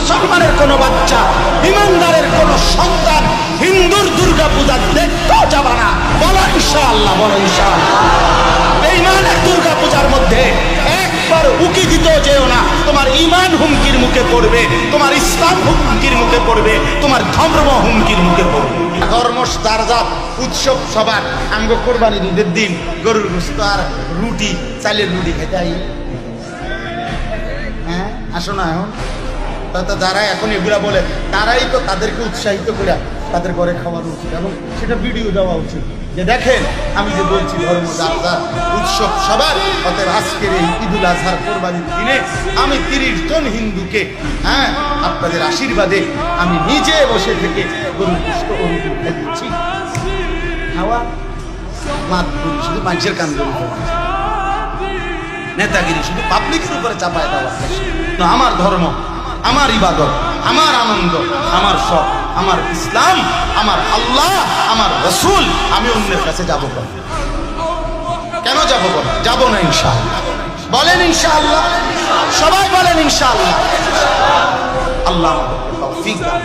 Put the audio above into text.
মুসলমানের কোনো বাচ্চা, ইমানদারের কোনো সন্তান হিন্দুর দুর্গা পূজা দেখতেও যাবে না। বলো ইনশাআল্লাহ, বলো ইনশাআল্লাহ। বেঈমানের দুর্গা পূজার মধ্যে একবার উকি দিতেও যেও না। তোমার ঈমান হুমকির মুখে পড়বে, তোমার ইসলাম হুমকির মুখে পড়বে, তোমার ধর্ম হুমকির মুখে পড়বে। ধর্ম তারজাত উৎসব সবার আঙ্গ কোরবানির ঈদের দিন গরুর গোশত আর রুটি, চালের রুটি খেতে আই। হ্যাঁ, আসো না এখন। তা যারা এখন এগুলা বলে তারাই তো তাদেরকে উৎসাহিত করে তাদের ঘরে খাওয়ার উচিত এবং সেটা ভিডিও দেওয়া উচিত যে দেখেন আমি যে বলছি ধর্ম যার উৎসব সবার। অতএব আজকের এই ঈদুল আজহার কোরবানির দিনে আমি 30 জন হিন্দুকে আপনাদের আশীর্বাদে আমি নিজে বসে থেকে গরুর গোশত ও রুটি খাইয়েছি। খাওয়া মাত শুধু মানুষের কান ধরে নেতাগিরি শুধু পাবলিকের উপরে চাপায় দেওয়া। আমার ধর্ম, আমার ইবাদত, আমার আনন্দ, আমার শখ, আমার ইসলাম, আমার আল্লাহ, আমার রাসূল, আমি অন্যের কাছে যাব কেন? যাব না ইনশাআল্লাহ। বলেন ইনশাআল্লাহ, সবাই বলেন ইনশাআল্লাহ। আল্লাহ আমাদেরকে তৌফিক দান।